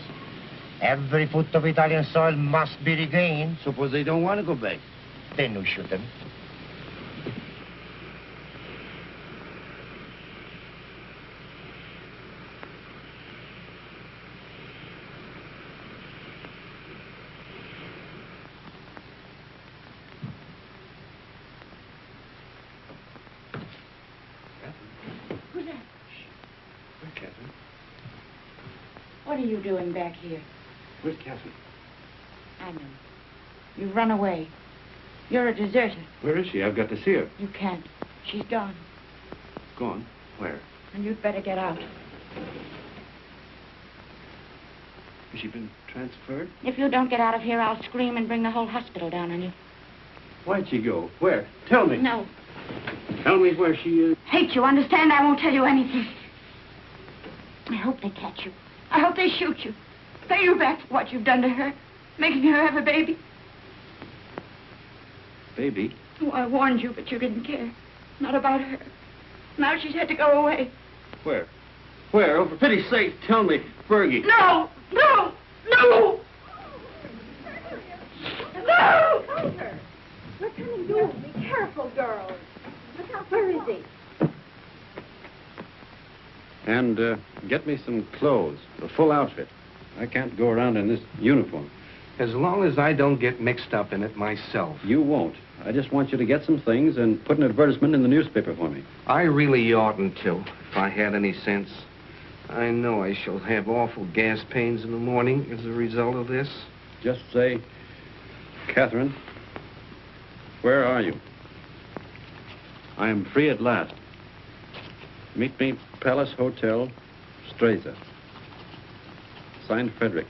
Every foot of Italian soil must be regained. Suppose they don't want to go back? Then we shoot them. What are you doing back here? Where's Catherine? I know. You've run away. You're a deserter. Where is she? I've got to see her. You can't. She's gone. Gone? Where? And you'd better get out. Has she been transferred? If you don't get out of here, I'll scream and bring the whole hospital down on you. Why'd she go? Where? Tell me. No. Tell me where she is. Hate you, understand? I won't tell you anything. I hope they catch you. I hope they shoot you. Pay you back for what you've done to her. Making her have a baby. Baby? Oh, I warned you, but you didn't care. Not about her. Now she's had to go away. Where? Where? Oh, for pity's sake, tell me. Fergie. No! No! No! No! What can he do? Be careful, girls. Look out, where is he? And get me some clothes, a full outfit. I can't go around in this uniform. As long as I don't get mixed up in it myself. You won't. I just want you to get some things and put an advertisement in the newspaper for me. I really oughtn't to, if I had any sense. I know I shall have awful gas pains in the morning as a result of this. Just say, Catherine, where are you? I am free at last. Meet me, Palace Hotel, Streza. Signed, Frederick.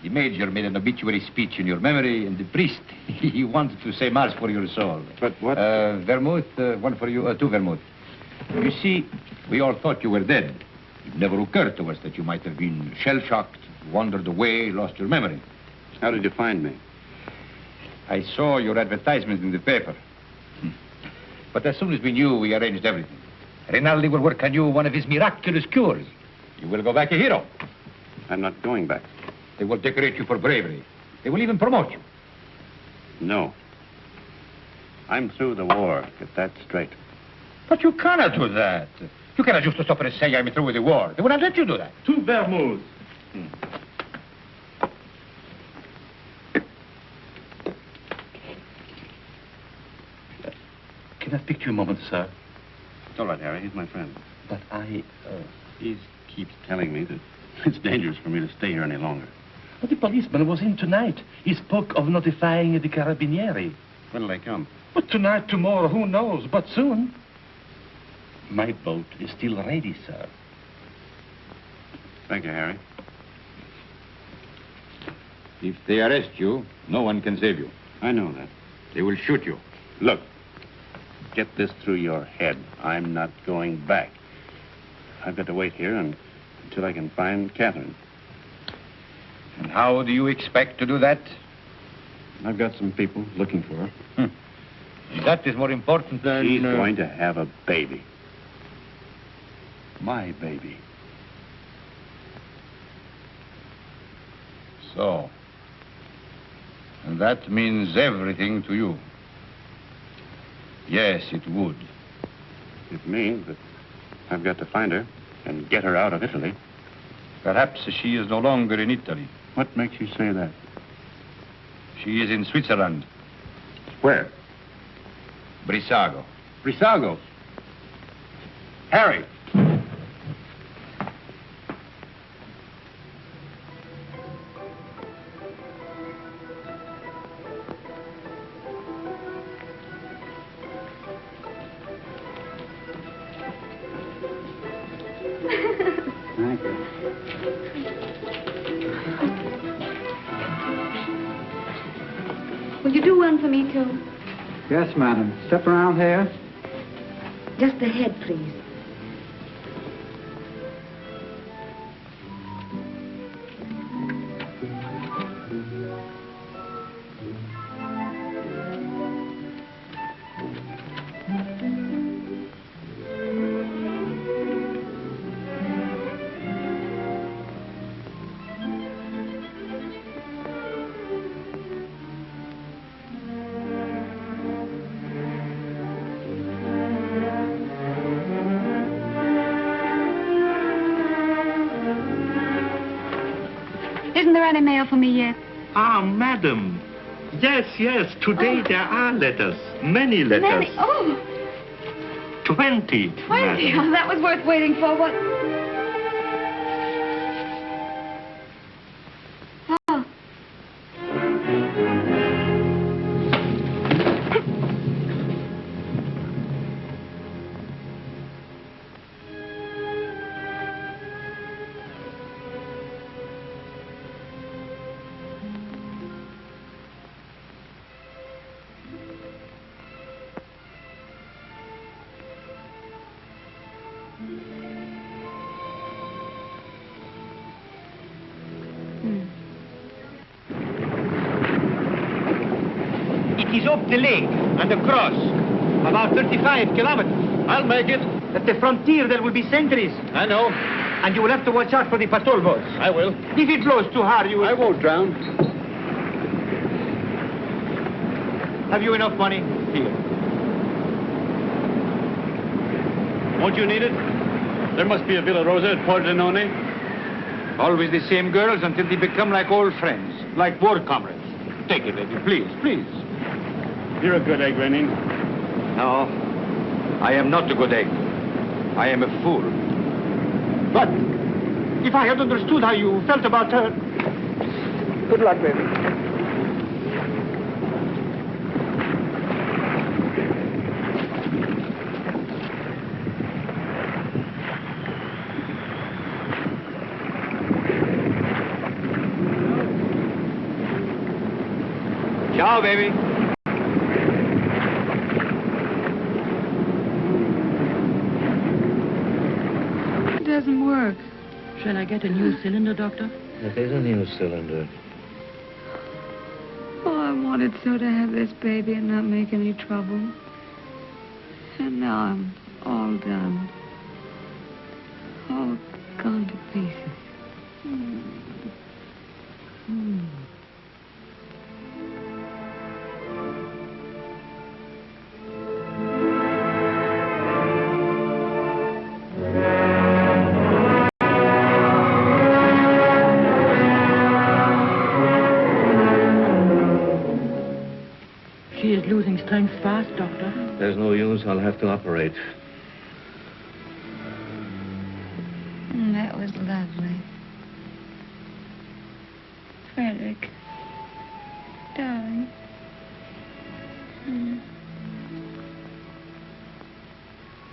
The major made an obituary speech in your memory, and the priest, he wanted to say mass for your soul. But what? Vermouth, one for you, two vermouth. You see, we all thought you were dead. It never occurred to us that you might have been shell-shocked, wandered away, lost your memory. How did you find me? I saw your advertisement in the paper. But as soon as we knew, we arranged everything. Rinaldi will work on you one of his miraculous cures. You will go back a hero. I'm not going back. They will decorate you for bravery. They will even promote you. No. I'm through the war. Get that straight. But you cannot do that. You cannot just stop and say I'm through with the war. They will not let you do that. Two vermouths. Can I speak to you a moment, sir? It's all right, Harry. He's my friend. But He keeps telling me that it's dangerous for me to stay here any longer. But the policeman was in tonight. He spoke of notifying the carabinieri. When'll they come? But tonight, tomorrow, who knows? But soon. My boat is still ready, sir. Thank you, Harry. If they arrest you, no one can save you. I know that. They will shoot you. Look, get this through your head. I'm not going back. I've got to wait here until I can find Catherine. And how do you expect to do that? I've got some people looking for her. That is more important than... She's going to have a baby. My baby. So. And that means everything to you. Yes, it would. It means that I've got to find her and get her out of Italy. Perhaps she is no longer in Italy. What makes you say that? She is in Switzerland. Where? Brissago. Brissago? Harry! you do one for me, too? Yes, madam. Step around here. Just the head, please. Isn't there any mail for me yet? Ah, madam. Yes, yes. Today there are letters. Many letters. Many? Oh, 20. 20. madam. Oh, that was worth waiting for. What? Oh. It is up the lake and across. About 35 kilometers. I'll make it. At the frontier, there will be sentries. I know. And you will have to watch out for the patrol boats. I will. If it blows too hard, you will... I won't drown. Have you enough money? Here. Won't you need it? There must be a Villa Rosa at Pordenone. Always the same girls until they become like old friends, like war comrades. Take it, baby, please, please. You're a good egg, Rennie. No, I am not a good egg. I am a fool. But if I had understood how you felt about her... Good luck, baby. Ciao, baby. It doesn't work. Shall I get a new cylinder, Doctor? It is a new cylinder. Oh, I wanted so to have this baby and not make any trouble. And now I'm all done. All gone to pieces. She is losing strength fast, Doctor. There's no use. I'll have to operate. That was lovely. Frederick. Darling.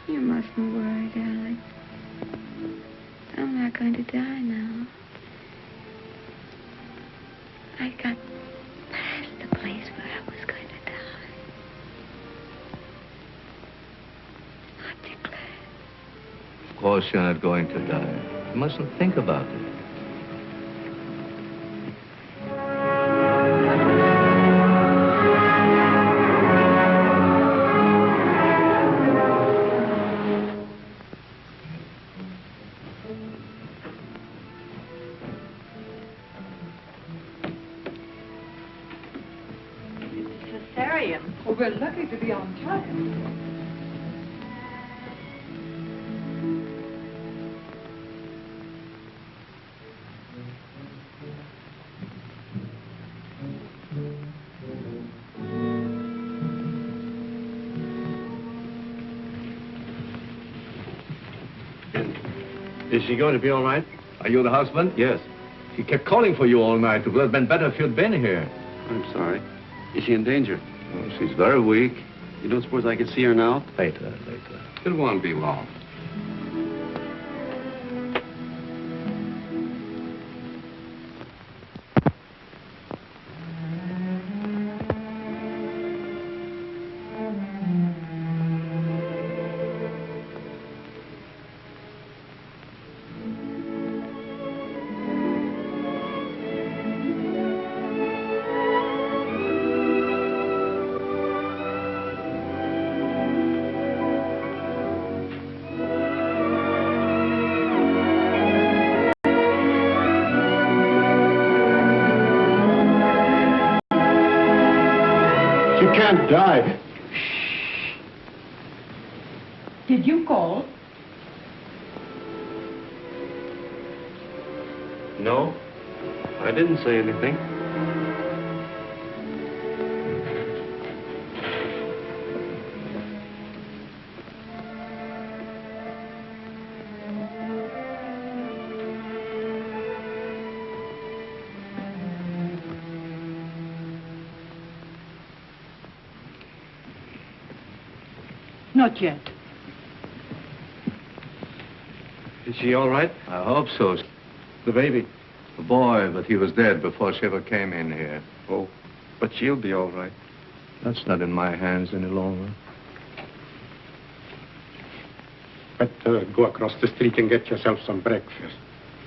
You mustn't worry, darling. I'm not going to die now. I got past the place where I was going to die. Aren't you glad? Of course you're not going to die. You mustn't think about it. Well, we're lucky to be on time. Is she going to be all right? Are you the husband? Yes. She kept calling for you all night. It would have been better if you'd been here. I'm sorry. Is she in danger? Oh, she's very weak. You don't suppose I could see her now? Later. It won't be long. can't die. Did you call? No, I didn't say anything. Not yet. Is she all right? I hope so. The baby? The boy, but he was dead before she ever came in here. Oh, but she'll be all right. That's not in my hands any longer. Better go across the street and get yourself some breakfast.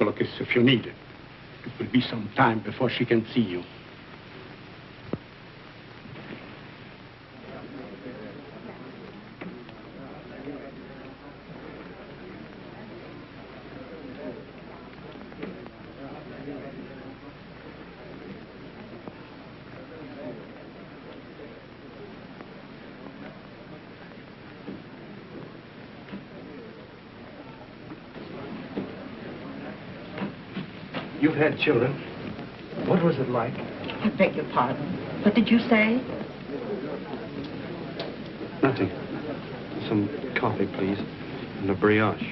Look, if you need it. It will be some time before she can see you. You've had children. What was it like? I beg your pardon. What did you say? Nothing. Some coffee, please. And a brioche.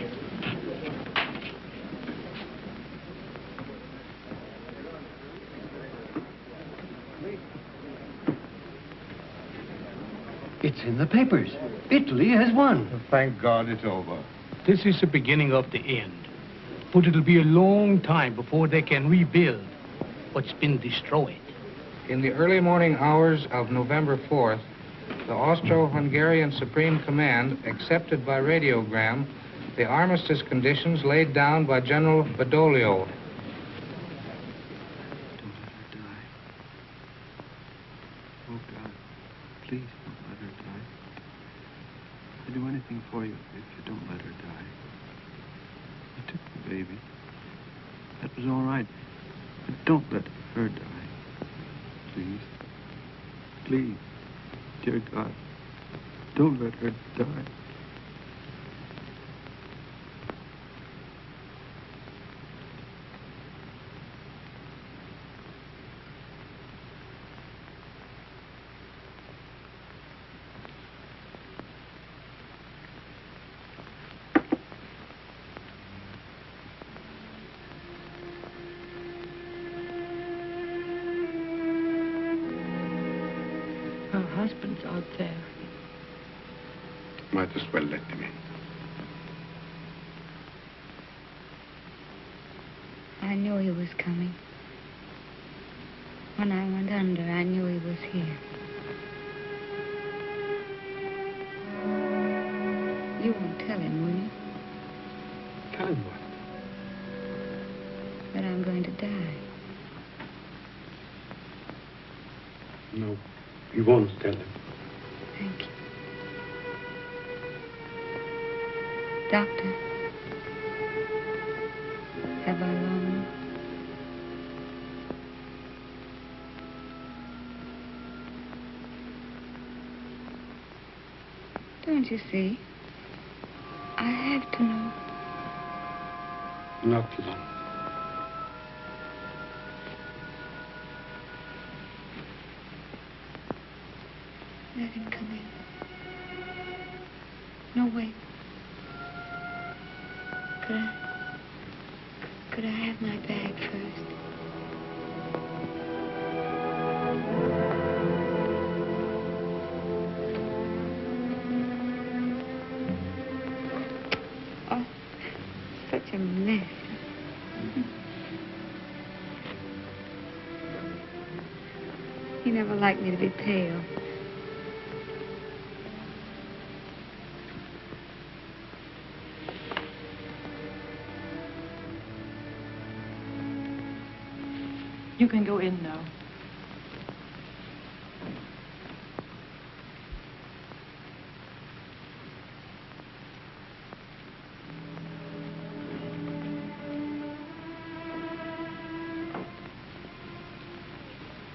It's in the papers. Italy has won. Thank God it's over. This is the beginning of the end. But it'll be a long time before they can rebuild what's been destroyed. In the early morning hours of November 4th, the Austro-Hungarian Supreme Command accepted by radiogram the armistice conditions laid down by General Badoglio. Oh, God, please don't let her die. I'll do anything for you if you don't let her die. I took the baby. That was all right. But don't let her die. Please. Please. Dear God, don't let her die. Her husband's out there. Might as well let him in. I knew he was coming. When I went under, I knew he was here. You won't tell him, will you? Tell him what? That I'm going to die. No, you won't tell him. Thank you. Doctor, have I long? Don't you see? I have to know. Not long. Let him come in. No, wait. Could I have my bag first? Oh, such a mess. He never liked me to be pale. You can go in now.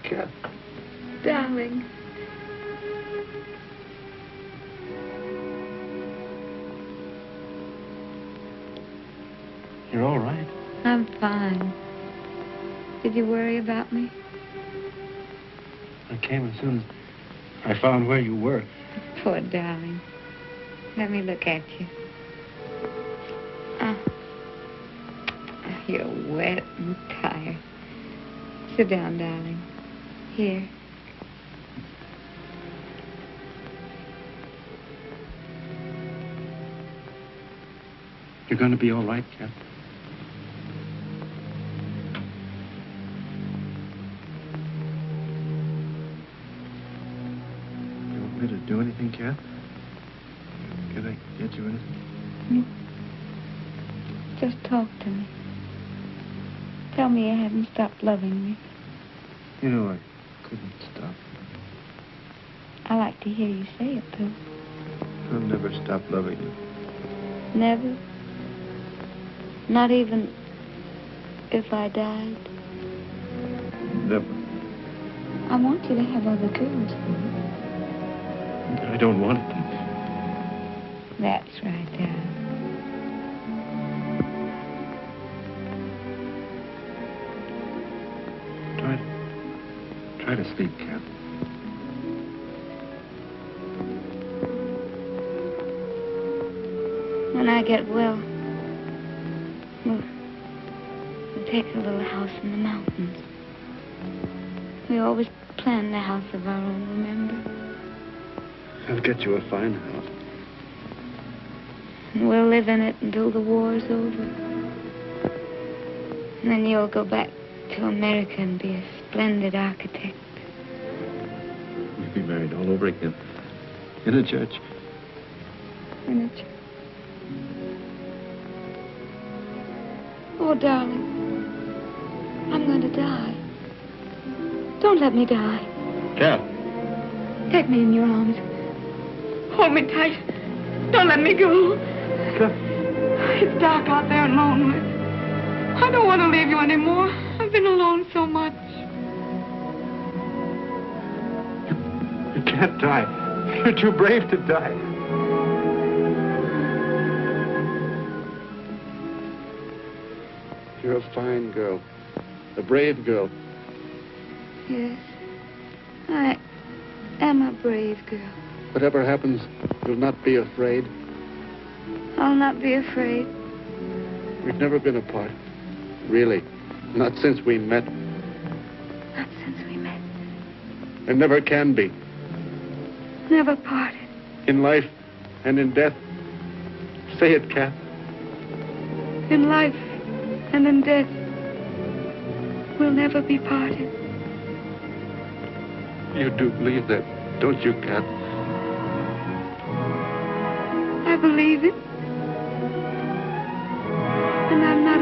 Cat. Darling. You're all right. I'm fine. Did you worry about me? I came as soon as I found where you were. Poor darling. Let me look at you. Oh. You're wet and tired. Sit down, darling. Here. You're going to be all right, Cap? You want me to do anything, Cap? Can I get you anything? Just talk to me. Tell me you haven't stopped loving me. You know, I couldn't stop. I like to hear you say it, Bill. I'll never stop loving you. Never? Not even if I died? Never. I want you to have other girls, Bill. I don't want them. That's right, darling. Try to sleep, Cap. When I get well, we'll take a little house in the mountains. We always planned a house of our own, remember? I'll get you a fine house. And we'll live in it until the war's over. And then you'll go back to America and be a splendid architect. We'll be married all over again. In a church. In a church. Oh, darling. I'm going to die. Don't let me die. Cap. Take me in your arms. Hold me tight. Don't let me go. Cap. It's dark out there and lonely. I don't want to leave you anymore. I've been alone so much. You can't die. You're too brave to die. You're a fine girl. A brave girl. Yes. I am a brave girl. Whatever happens, you'll not be afraid. I'll not be afraid. We've never been apart. Really. Not since we met. Not since we met. And never can be. Never parted. In life and in death. Say it, Kat. In life and in death, we'll never be parted. You do believe that, don't you, Kat? I believe it. And I'm not